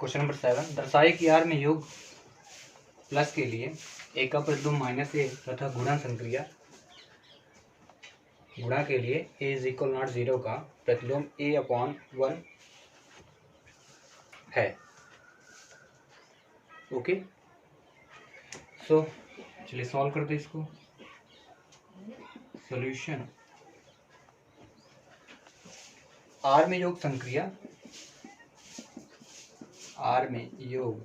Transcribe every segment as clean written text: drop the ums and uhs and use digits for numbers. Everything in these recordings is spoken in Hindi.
क्वेश्चन नंबर 7, दर्शाए कि आर में योग प्लस के लिए ए का प्रतिलोम माइनस ए तथा गुणा संक्रिया गुणा के लिए ए इज इक्वल नॉट 0 का प्रतिलोम ए अपॉन 1 है। ओके, सो चलिए सॉल्व करते इसको। सॉल्यूशन, आर में योग संक्रिया, आर में योग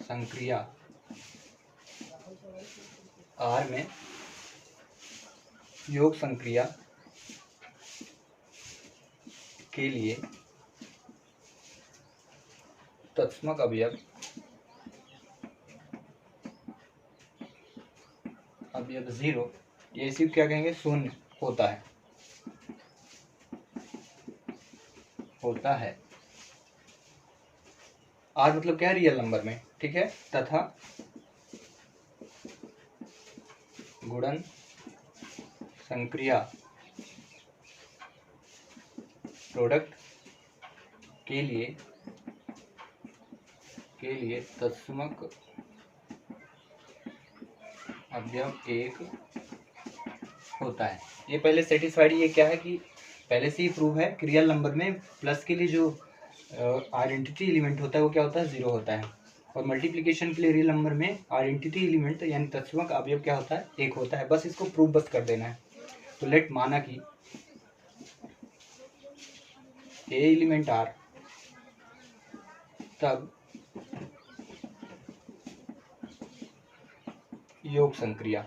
संक्रिया, आर में योग संक्रिया के लिए तत्समक अवयव अवयव 0, ये इसी क्या कहेंगे, शून्य होता है। आर मतलब क्या है, रियल नंबर में, ठीक है। तथा गुणन संक्रिया प्रोडक्ट के लिए तत्समक अवयव 1 होता है। ये पहले सेटिस्फाइड, ये क्या है कि पहले से ही प्रूव है कि रियल नंबर में प्लस के लिए जो आइडेंटिटी एलिमेंट होता है वो क्या होता है, 0 होता है। और मल्टीप्लिकेशन के लिए रियल नंबर में आइडेंटिटी एलिमेंट यानी तत्समक अवयव क्या होता है, 1 होता है। बस इसको प्रूव बस कर देना है। तो लेट माना कि ए एलिमेंट आर, तब योग संक्रिया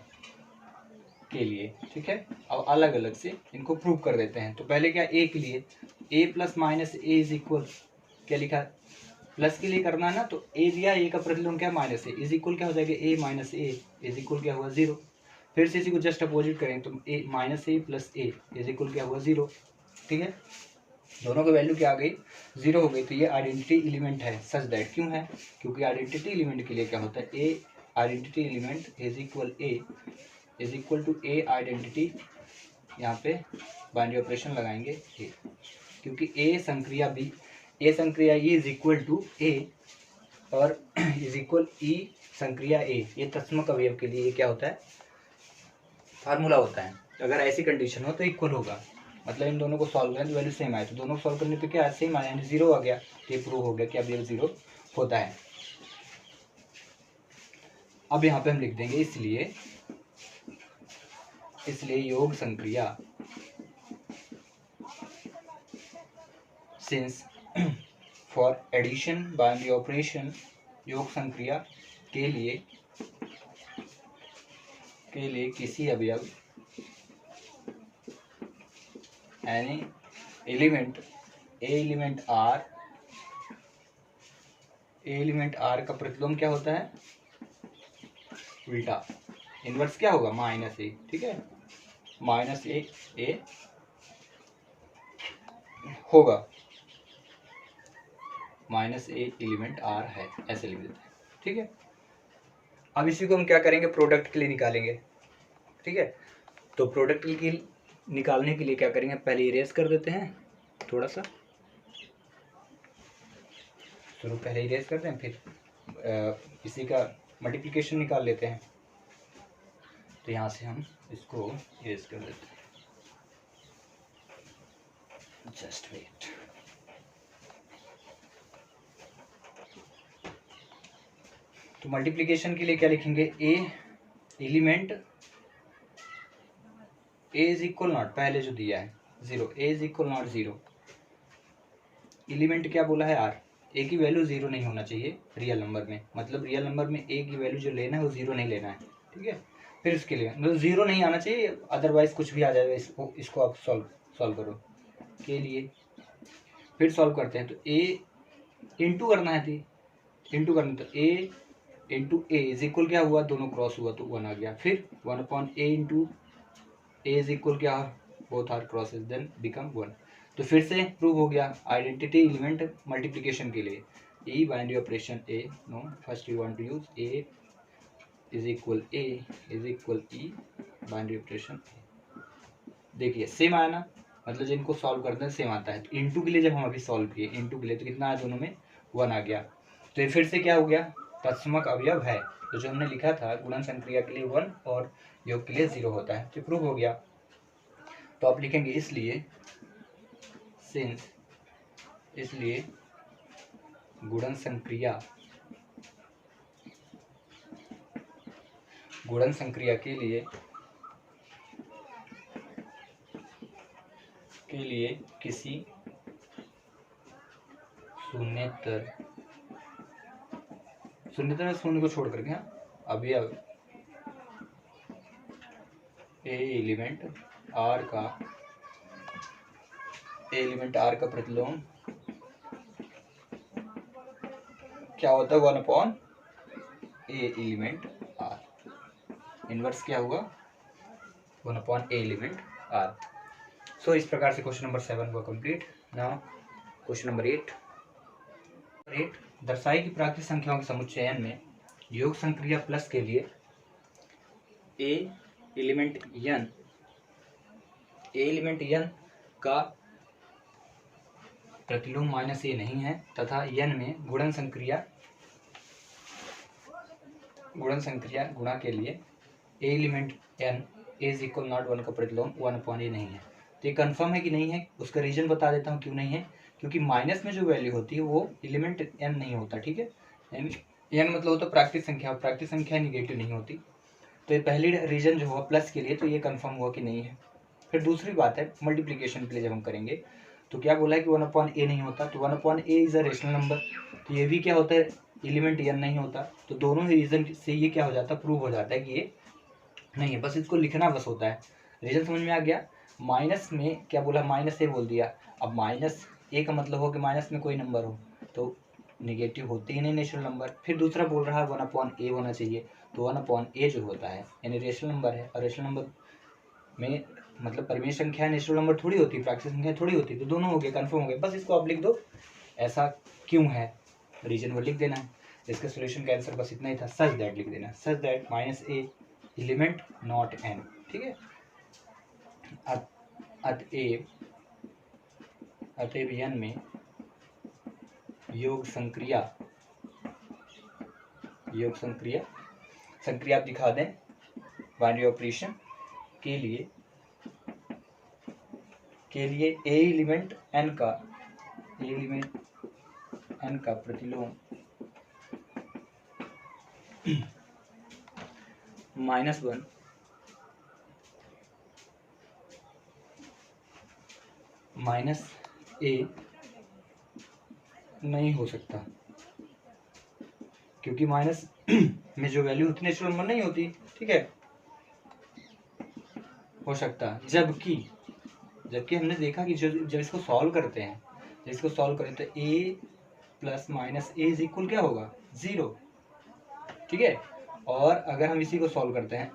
के लिए, ठीक है। अब अलग अलग से इनको प्रूव कर देते हैं। तो पहले क्या, ए के लिए a plus minus a is equal, क्या लिखा है, प्लस के लिए करना है ना, तो ए दिया, ए का प्रतिलोम क्या, माइनस ए, इज इक्वल क्या हो जाएगा, ए माइनस ए इज इक्वल क्या हुआ, 0। फिर से इसी को जस्ट अपोजिट करें तो a minus a plus a is equal क्या हुआ, 0, ठीक है। दोनों की वैल्यू क्या आ गई, 0 हो गई। तो ये आइडेंटिटी एलिमेंट है सच दैट, क्यों है, क्योंकि आइडेंटिटी एलिमेंट के लिए क्या होता है, a identity element is equal to a identity, यहाँ पे बाइनरी ऑपरेशन लगाएंगे ए, क्योंकि ए संक्रिया बी, ए संक्रिया e is equal to a और इज इक्वल ई संक्रिया ए, ये तत्समक अवयव के लिए क्या होता है, फार्मूला होता है। अगर ऐसी कंडीशन हो तो इक्वल होगा, मतलब इन दोनों को सॉल्व करें तो वैल्यू सेम आए, तो दोनों को सॉल्व करने पे क्या सेम आया, यानी 0 आ गया। ये प्रूव हो गया कि अवयव 0 होता है। अब यहाँ पे हम लिख देंगे इसलिए योग संक्रिया, since for addition binary operation, योग संक्रिया के लिए किसी अवयव यानी एलिमेंट एलिमेंट आर का प्रतिलोम क्या होता है, उल्टा, इनवर्स क्या होगा, माइनस ए, ठीक है, माइनस ए होगा, माइनस ए एलिमेंट आर है, ऐसे लिख देते हैं, ठीक है। अब इसी को हम क्या करेंगे, प्रोडक्ट के लिए निकालेंगे, ठीक है। तो प्रोडक्ट के निकालने के लिए क्या करेंगे, पहले इरेज कर देते हैं थोड़ा सा, शुरू पहले इरेज करते हैं, फिर इसी का मल्टीप्लिकेशन निकाल लेते हैं। तो यहाँ से हम इसको इरेज कर देते हैं, जस्ट वेट। तो मल्टीप्लिकेशन के लिए क्या लिखेंगे, a element a is equal not, पहले जो दिया है 0, a is equal not 0, element क्या बोला है, आर, ए की वैल्यू 0 नहीं होना चाहिए रियल नंबर में, मतलब रियल नंबर में ए की वैल्यू जो लेना है वो 0 नहीं लेना है, ठीक है। फिर उसके लिए मतलब 0 नहीं आना चाहिए, अदरवाइज कुछ भी आ जाएगा, इसको आप सॉल्व करो के लिए। फिर सॉल्व करते हैं तो ए इंटू करना है, थी इंटू करना, तो ए इंटू ए इज इक्वल क्या हुआ, दोनों क्रॉस हुआ तो 1 आ गया। फिर 1 upon a into a is equal क्या, both are crosses then become 1। तो फिर से प्रूव हो गया आइडेंटिटी एलिमेंट मल्टीप्लिकेशन के लिए, e binary operation a, no first you want to use a is equal e binary operation. देखिए सेम आया ना, मतलब जिनको सॉल्व करते हैं सेम आता है। तो इंटू के लिए जब हम अभी सॉल्व किए इंटू के लिए तो कितना दोनों में 1 आ गया। तो ये फिर से क्या हो गया, तत्समक अवयव है। तो जो हमने लिखा था गुणन संक्रिया के लिए 1 और योग के लिए 0 होता है, तो प्रूव हो गया। तो आप लिखेंगे इसलिए, सिंस, इसलिए गुणन संक्रिया के लिए किसी शून्येतर में शून्य को छोड़ करके अवयव ए एलिमेंट आर का प्रतिलोम क्या होता है 1/a एलिमेंट आर। इनवर्स क्या हुआ 1/a एलिमेंट आर। सो इस प्रकार से क्वेश्चन नंबर 7 हुआ कंप्लीट। नाउ क्वेश्चन नंबर 8 दर्शाई कि प्राकृतिक संख्याओं के समुच्चयन में योग संक्रिया प्लस के लिए ए एलिमेंट n का प्रतिलोम -a नहीं है तथा n में गुणन संक्रिया गुणा के लिए a element n is equal not 1 का प्रतिलोम 1/a नहीं है। तो ये कन्फर्म है कि नहीं है, उसका रीजन बता देता हूँ क्यों नहीं है। क्योंकि माइनस में जो वैल्यू होती है वो एलिमेंट n नहीं होता, ठीक है। n मतलब होता है प्राकृतिक संख्या निगेटिव नहीं होती। तो ये पहली रीजन जो हुआ प्लस के लिए, तो ये कंफर्म हुआ कि नहीं है। फिर दूसरी बात है मल्टीप्लिकेशन के लिए जब हम करेंगे तो क्या बोला है कि 1/a नहीं होता, तो 1/a is a rational number. तो ये भी क्या होता है, एलिमेंट n नहीं होता। तो दोनों ही रीजन से ये क्या हो जाता है, प्रूव हो जाता है कि ये नहीं है। बस इसको लिखना बस होता है। रीजन समझ में आ गया। माइनस में क्या बोला, -a बोल दिया। अब -a का मतलब हो कि माइनस में कोई नंबर हो तो निगेटिव होते ही नहीं नेचुरल नंबर। फिर दूसरा बोल रहा है 1/a होना चाहिए, तो 1/a जो होता है यानी रेशनल नंबर है। और रेशनल नंबर में मतलब परिमेय संख्या नेचुरल नंबर थोड़ी होती है, प्राकृतिक संख्या थोड़ी होती है। तो दोनों हो गए, कन्फर्म हो गए। बस इसको आप लिख दो, ऐसा क्यों है, रीजन वो लिख देना है। इसका सोल्यूशन का आंसर बस इतना ही था, सच दैट लिख देना, such that -a element not n, ठीक है। अतएव n में योग संक्रिया आप दिखा दें बाइनरी ऑपरेशन के लिए ए एलिमेंट n का प्रतिलोम -1 -a नहीं हो सकता, क्योंकि माइनस में जो वैल्यू होती है नेचुरल नंबर नहीं होती, ठीक है। हो सकता जबकि हमने देखा कि जब इसको सॉल्व करते हैं तो a plus -a is equal क्या होगा 0, ठीक है। और अगर हम इसी को सॉल्व करते हैं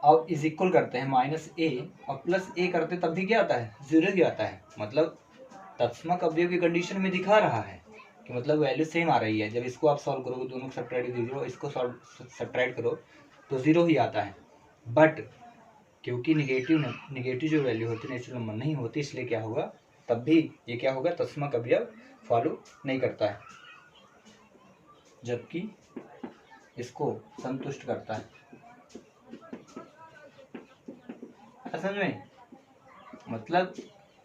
अब इज इक्वल करते हैं -a और प्लस a करते तब भी क्या आता है 0 ही आता है। मतलब तत्समक अवयव की कंडीशन में दिखा रहा है कि मतलब वैल्यू सेम आ रही है। जब इसको आप सॉल्व करोगे, दोनों को सब्ट्रैक्ट कीजिए, इसको सब्ट्रैक्ट करो तो 0 ही आता है। बट क्योंकि निगेटिव जो वैल्यू होती है नेचुरल नंबर नहीं होती, इसलिए क्या होगा, तब भी ये क्या होगा, तत्समक अवयव फॉलो नहीं करता है, जबकि इसको संतुष्ट करता है। समझ में, मतलब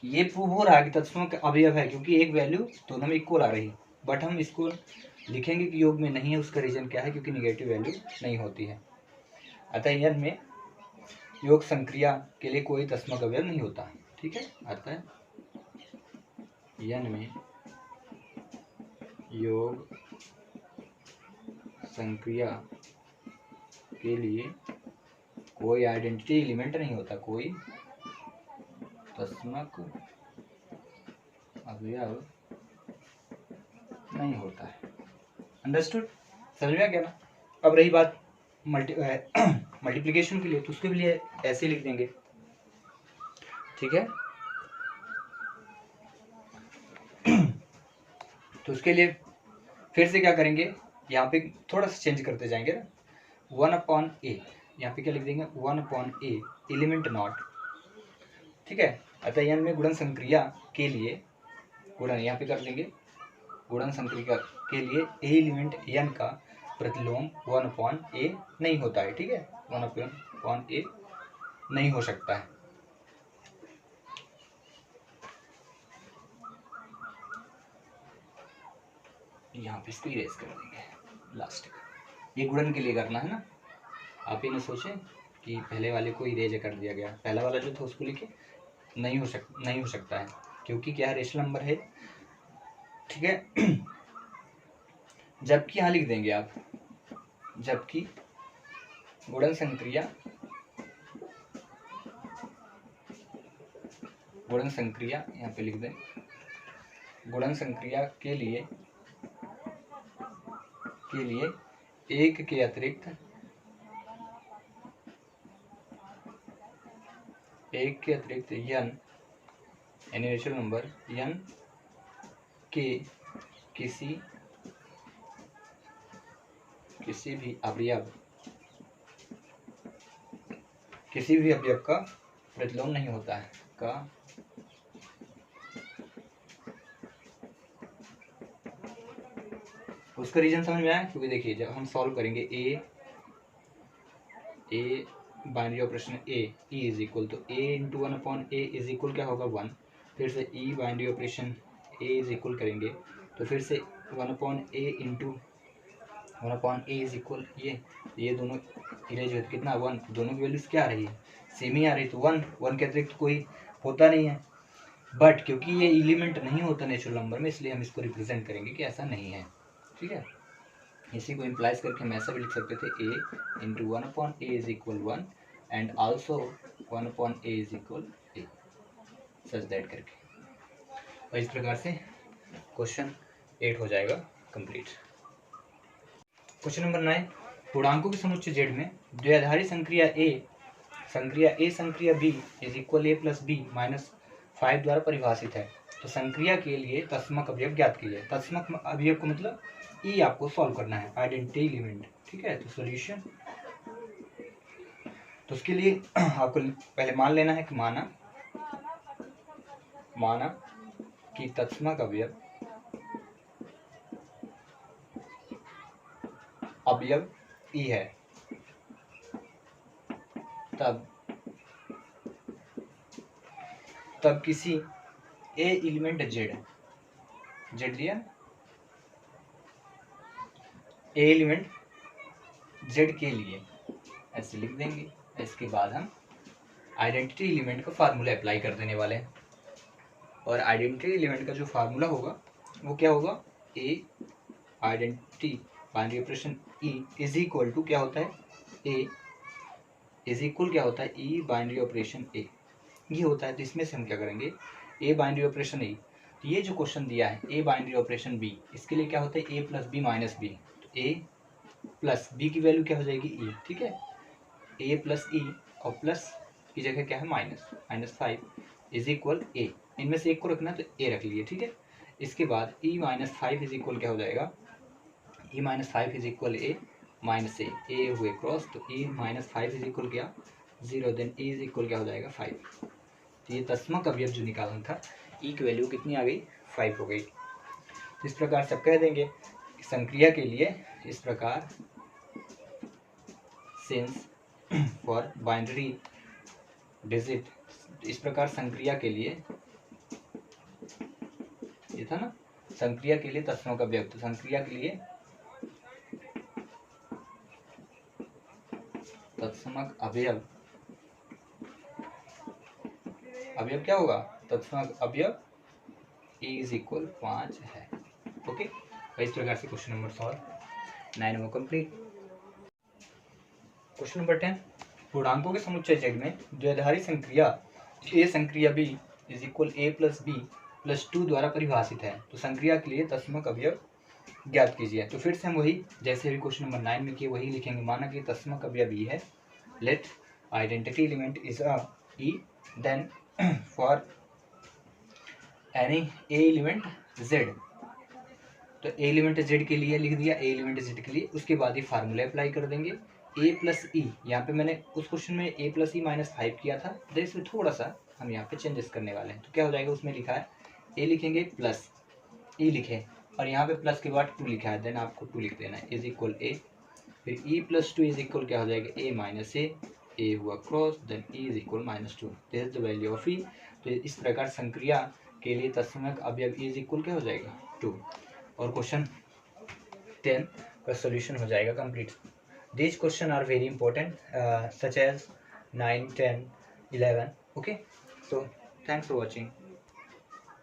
ये प्रूव हो रहा है कि तत्समक अवयव है क्योंकि एक वैल्यू दोनों में इक्वल आ रही है। बट हम इसको लिखेंगे कि योग में नहीं है, उसका रीजन क्या है, क्योंकि निगेटिव वैल्यू नहीं होती है। अतः n में योग संक्रिया के लिए कोई तत्समक अवयव नहीं होता, ठीक है। अतः n में योग संक्रिया के लिए कोई आइडेंटिटी एलिमेंट नहीं होता, कोई तत्समक अवयव नहीं होता है। अंडरस्टूड, समझ में आ गया ना। अब रही बात मल्टीप्लिकेशन के लिए, तो उसके लिए ऐसे लिख देंगे, ठीक है। तो उसके लिए फिर से क्या करेंगे, यहाँ पे थोड़ा सा चेंज करते जाएंगे ना। 1/a यहाँ पे क्या लिख देंगे, 1/a एलिमेंट नॉट ठीक है। अतः n में गुणन संक्रिया के लिए, गुणन यहाँ पे कर लेंगे, गुणन संक्रिया के लिए ए एलिमेंट n का प्रतिलोम 1/a नहीं होता है। ठीक है, 1/a नहीं हो सकता है। यहाँ पे इसको इरेज कर देंगे लास्ट का, ये गुणन के लिए करना है ना। आप ये न सोचें कि पहले वाले को इरेज कर दिया गया, पहला वाला जो था उसको लिखे, नहीं हो सकता है, क्योंकि क्या है, रेशनल नंबर है। ठीक है। जबकि यहाँ लिख देंगे आप, जबकि गुणन संक्रिया यहाँ पे लिख दें, गुणन संक्रिया के लिए एक के अतिरिक्त n यानी रेशनल नंबर n के किसी भी अवयव का प्रतिलोम नहीं होता है, उसका रीजन समझ में आया। क्योंकि देखिए जब हम सॉल्व करेंगे a binary operation a is equal to a into 1/a is equal क्या होगा 1, फिर से e binary operation a is equal करेंगे तो फिर से 1/a into 1/a is equal ये दोनों इरेज हो, कितना 1, दोनों की वैल्यूज क्या आ रही है, सेम ही आ रही है, तो 1 के अतिरिक्त कोई होता नहीं है। बट क्योंकि ये एलिमेंट नहीं होता नेचुरल नंबर में, इसलिए हम इसको रिप्रेजेंट करेंगे कि ऐसा नहीं है। ठीक है, इसी को इम्प्लाइज करके हम ऐसा भी लिख सकते थे a into 1/a is equal 1 and also 1/a is equal a, such that करके, और इस प्रकार से क्वेश्चन 8 हो जाएगा कंप्लीट। क्वेश्चन नंबर 9, पूर्णांकों के समुच्चय z में द्विआधारी संक्रिया a संक्रिया b is equal a plus b minus 5 द्वारा परिभाषित है। तो संक्रिया के लिए तत्समक अवयव ज्ञात कीजिए। तत्समक अवयव को मतलब ई आपको सॉल्व करना है, आइडेंटिटी एलिमेंट। ठीक है, तो सॉल्यूशन, तो उसके लिए आपको पहले मान लेना है कि माना कि तत्समक अवयव ई है, तब किसी ए एलिमेंट z दिया, ए एलिमेंट z के लिए ऐसे लिख देंगे। इसके बाद हम आइडेंटिटी एलिमेंट का फार्मूला अप्लाई कर देने वाले हैं, और आइडेंटिटी एलिमेंट का जो फार्मूला होगा वो क्या होगा, a identity binary operation e is equal to क्या होता है, ए इज इक्वल क्या होता है, ई बाइनरी ऑपरेशन ए, ये होता है। तो इसमें से हम क्या करेंगे, ए बाइनरी ऑपरेशन ए, तो ये जो क्वेश्चन दिया है ए बाइनरी ऑपरेशन बी, इसके लिए क्या होता है, ए प्लस बी माइनस बी, तो ए प्लस बी की वैल्यू क्या हो जाएगी ई। ठीक है, ए प्लस ई और प्लस की जगह क्या है -5 इज इक्वल ए, इनमें से एक को रखना तो ए रख लिए। ठीक है, इसके बाद ई -5 इज इक्वल क्या हो जाएगा, ई -5 इज इक्वल ए माइनस ए हुए क्रॉस, तो ई -5 इज इक्वल क्या 0, देन ई इज इक्वल क्या हो जाएगा 5। तो ये तत्समक अवयव जो निकालना था, ई की वैल्यू कितनी आ गई, 5 हो गई। तो इस प्रकार से कह देंगे संक्रिया के लिए इस प्रकार, सिंस फॉर बाइनरी डिजिट, इस प्रकार संक्रिया के लिए, ये था ना, संक्रिया के लिए तत्समक अवयव, तो संक्रिया के लिए तत्समक अवयव क्या होगा, तत्समक अवयव ए इज इक्वल 5 है। ओके, तो इस प्रकार से question number 9 number complete. Question number 10, पूर्णांकों के समुच्चय z में द्विआधारी संक्रिया ए संक्रिया b is equal a plus b plus 2 द्वारा परिभाषित है। तो संक्रिया के लिए तत्समक अवयव ज्ञात कीजिए। तो फिर से हम वही जैसे भी क्वेश्चन नंबर 9 में किए वही लिखेंगे। माना कि तत्समक अवयव ई है, let identity element is a e, then for any a element z, तो ए एलिमेंट z के लिए लिख दिया, ए एलिमेंट z के लिए, उसके बाद ही फार्मूला अप्लाई कर देंगे। ए प्लस ई, यहाँ पे मैंने उस क्वेश्चन में ए प्लस ई माइनस 5 किया था, तो इसमें थोड़ा सा हम यहाँ पे चेंजेस करने वाले हैं। तो क्या हो जाएगा, उसमें लिखा है ए लिखेंगे प्लस ई लिखे और यहाँ पे प्लस के बाद 2 लिखा है, देन आपको 2 लिख देना है, इज इक्वल ए, फिर ई प्लस 2 इज इक्वल क्या हो जाएगा, ए माइनस ए हुआ cross, then e is equal -2, this is the value of e. तो इस प्रकार संक्रिया के लिए तत्समक अवयव ई इज इक्वल क्या हो जाएगा 2, और क्वेश्चन 10 का सोल्यूशन हो जाएगा complete. These questions are very important, such as 9, 10, 11. Okay, so thanks for watching.